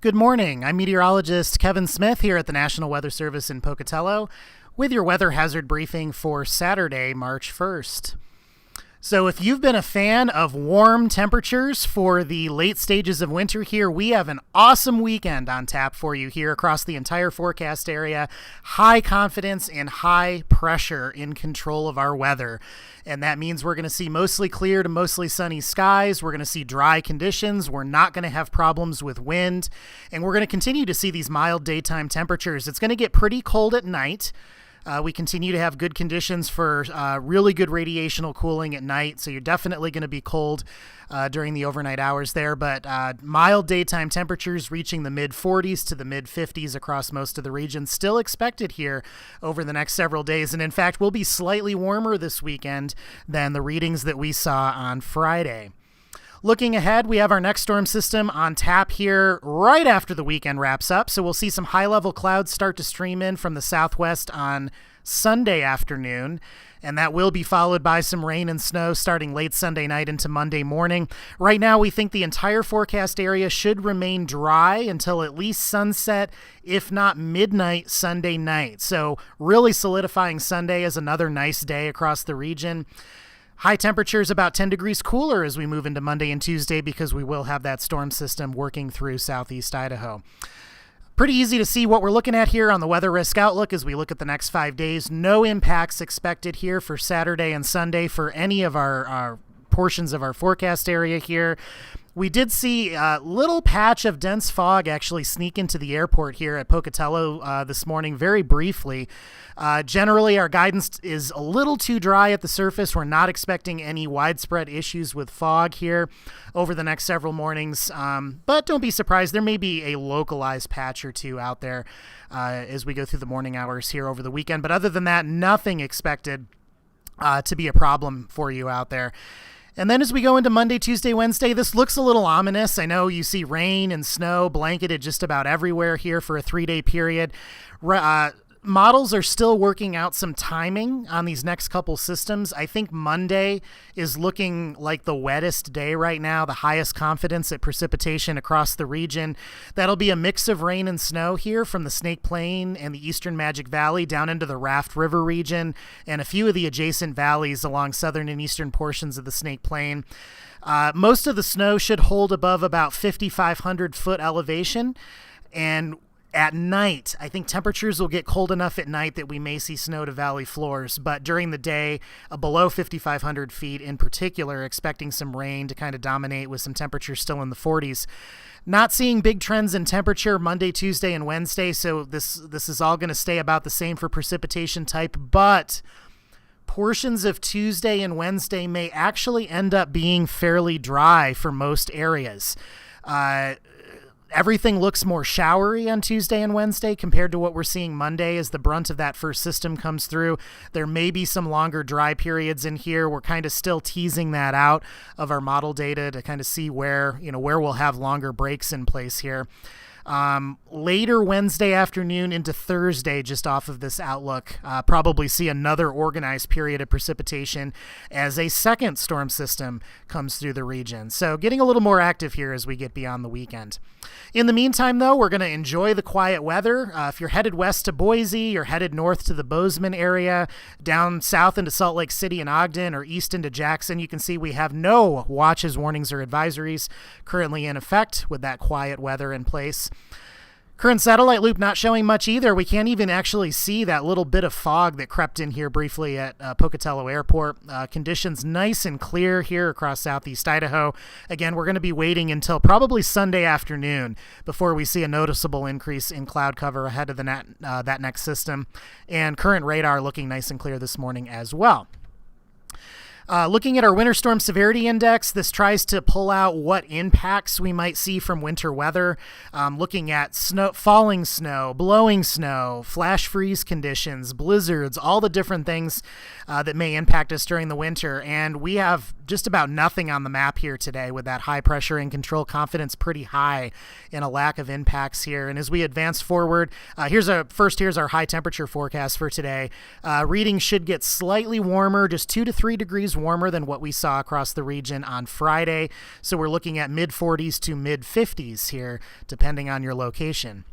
Good morning. I'm meteorologist Kevin Smith here at the National Weather Service in Pocatello with your weather hazard briefing for Saturday, March 1st. So if you've been a fan of warm temperatures for the late stages of winter here, we have an awesome weekend on tap for you here across the entire forecast area. High confidence and high pressure in control of our weather. And that means we're going to see mostly clear to mostly sunny skies. We're going to see dry conditions. We're not going to have problems with wind. And we're going to continue to see these mild daytime temperatures. It's going to get pretty cold at night. We continue to have good conditions for really good radiational cooling at night, so you're definitely going to be cold during the overnight hours there, but mild daytime temperatures reaching the mid-40s to the mid-50s across most of the region still expected here over the next several days, and in fact will be slightly warmer this weekend than the readings that we saw on Friday. Looking ahead, we have our next storm system on tap here right after the weekend wraps up, so we'll see some high-level clouds start to stream in from the southwest on Sunday afternoon, and that will be followed by some rain and snow starting late Sunday night into Monday morning. Right now, we think the entire forecast area should remain dry until at least sunset, if not midnight Sunday night. So really solidifying Sunday as another nice day across the region. High temperatures about 10 degrees cooler as we move into Monday and Tuesday because we will have that storm system working through southeast Idaho. Pretty easy to see what we're looking at here on the weather risk outlook as we look at the next 5 days. No impacts expected here for Saturday and Sunday for any of our portions of our forecast area here. We did see a little patch of dense fog actually sneak into the airport here at Pocatello this morning very briefly. Generally, our guidance is a little too dry at the surface. We're not expecting any widespread issues with fog here over the next several mornings, but don't be surprised. There may be a localized patch or two out there as we go through the morning hours here over the weekend. But other than that, nothing expected to be a problem for you out there. And then as we go into Monday, Tuesday, Wednesday, this looks a little ominous. I know you see rain and snow blanketed just about everywhere here for a 3-day period. Models are still working out some timing on these next couple systems. I think Monday is looking like the wettest day right now, the highest confidence at precipitation across the region. That'll be a mix of rain and snow here from the Snake Plain and the eastern Magic Valley down into the Raft River region and a few of the adjacent valleys along southern and eastern portions of the Snake Plain. Most of the snow should hold above about 5,500 foot elevation, and at night, I think temperatures will get cold enough at night that we may see snow to valley floors, but during the day, below 5,500 feet in particular, expecting some rain to kind of dominate with some temperatures still in the 40s. Not seeing big trends in temperature Monday, Tuesday, and Wednesday, so this is all going to stay about the same for precipitation type, but portions of Tuesday and Wednesday may actually end up being fairly dry for most areas. Everything looks more showery on Tuesday and Wednesday compared to what we're seeing Monday as the brunt of that first system comes through. There may be some longer dry periods in here. We're kind of still teasing that out of our model data to kind of see where we'll have longer breaks in place here. Later Wednesday afternoon into Thursday, just off of this outlook, probably see another organized period of precipitation as a second storm system comes through the region. So getting a little more active here as we get beyond the weekend. In the meantime, though, we're going to enjoy the quiet weather. If you're headed west to Boise, you're headed north to the Bozeman area, down south into Salt Lake City and Ogden, or east into Jackson, you can see we have no watches, warnings, or advisories currently in effect with that quiet weather in place. Current satellite loop not showing much either. We can't even actually see that little bit of fog that crept in here briefly at Pocatello Airport. Conditions nice and clear here across southeast Idaho. Again, we're going to be waiting until probably Sunday afternoon before we see a noticeable increase in cloud cover ahead of that next system. And current radar looking nice and clear this morning as well. Looking at our winter storm severity index, this tries to pull out what impacts we might see from winter weather. Looking at snow, falling snow, blowing snow, flash freeze conditions, blizzards, all the different things that may impact us during the winter. And we have just about nothing on the map here today with that high pressure in control, confidence pretty high in a lack of impacts here. And as we advance forward, here's our high temperature forecast for today. Readings should get slightly warmer, just 2 to 3 degrees warmer than what we saw across the region on Friday. So we're looking at mid 40s to mid 50s here, depending on your location.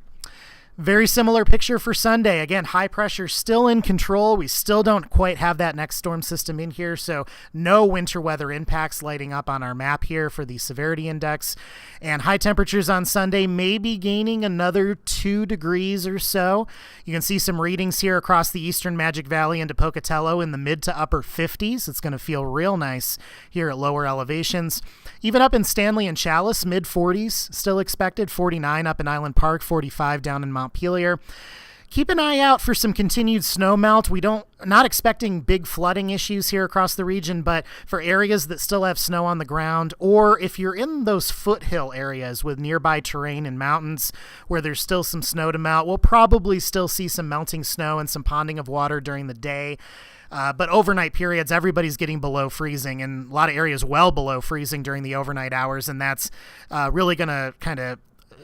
Very similar picture for Sunday. Again, high pressure still in control. We still don't quite have that next storm system in here, so no winter weather impacts lighting up on our map here for the severity index. And high temperatures on Sunday may be gaining another 2 degrees or so. You can see some readings here across the eastern Magic Valley into Pocatello in the mid to upper 50s. It's going to feel real nice here at lower elevations. Even up in Stanley and Chalice, mid 40s still expected, 49 up in Island Park, 45 down in Montpelier. Keep an eye out for some continued snow melt. Not expecting big flooding issues here across the region, but for areas that still have snow on the ground, or if you're in those foothill areas with nearby terrain and mountains where there's still some snow to melt, we'll probably still see some melting snow and some ponding of water during the day. But overnight periods, everybody's getting below freezing, and a lot of areas well below freezing during the overnight hours, and that's really going to kind of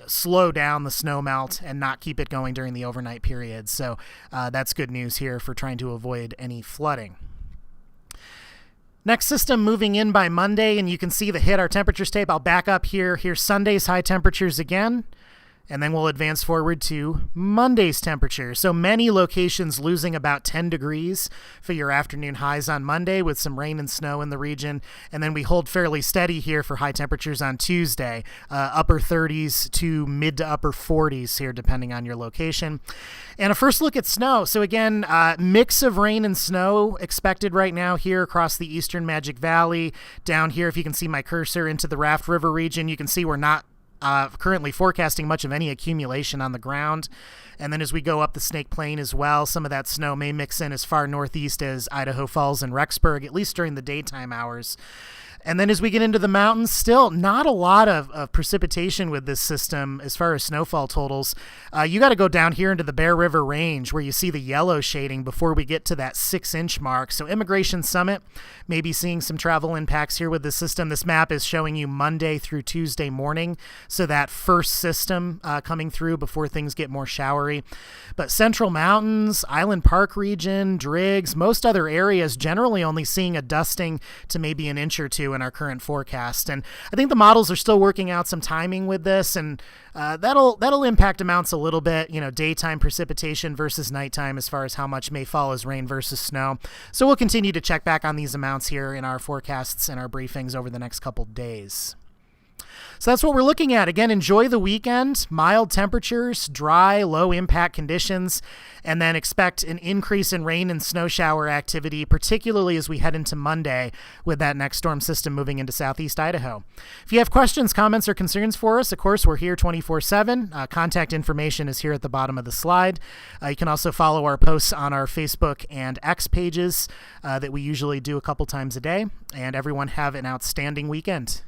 slow down the snow melt and not keep it going during the overnight periods. So that's good news here for trying to avoid any flooding. Next system moving in by Monday, and you can see the hit our temperatures tape. I'll back up here. Here's Sunday's high temperatures again. And then we'll advance forward to Monday's temperature. So many locations losing about 10 degrees for your afternoon highs on Monday with some rain and snow in the region. And then we hold fairly steady here for high temperatures on Tuesday, upper 30s to mid to upper 40s here, depending on your location. And a first look at snow. So again, mix of rain and snow expected right now here across the eastern Magic Valley. Down here, if you can see my cursor into the Raft River region, you can see we're not currently forecasting much of any accumulation on the ground. And then as we go up the Snake Plain as well, some of that snow may mix in as far northeast as Idaho Falls and Rexburg, at least during the daytime hours. And then as we get into the mountains, still not a lot of precipitation with this system as far as snowfall totals. You got to go down here into the Bear River Range where you see the yellow shading before we get to that 6-inch mark. So Immigration Summit may be seeing some travel impacts here with this system. This map is showing you Monday through Tuesday morning. So that first system coming through before things get more showery. But Central Mountains, Island Park region, Driggs, most other areas generally only seeing a dusting to maybe an inch or two in our current forecast. And I think the models are still working out some timing with this, and that'll impact amounts a little bit, daytime precipitation versus nighttime as far as how much may fall as rain versus snow. So we'll continue to check back on these amounts here in our forecasts and our briefings over the next couple days. So that's what we're looking at. Again, enjoy the weekend, mild temperatures, dry, low impact conditions, and then expect an increase in rain and snow shower activity, particularly as we head into Monday with that next storm system moving into southeast Idaho. If you have questions, comments, or concerns for us, of course, we're here 24/7. Contact information is here at the bottom of the slide. You can also follow our posts on our Facebook and X pages that we usually do a couple times a day. And everyone have an outstanding weekend.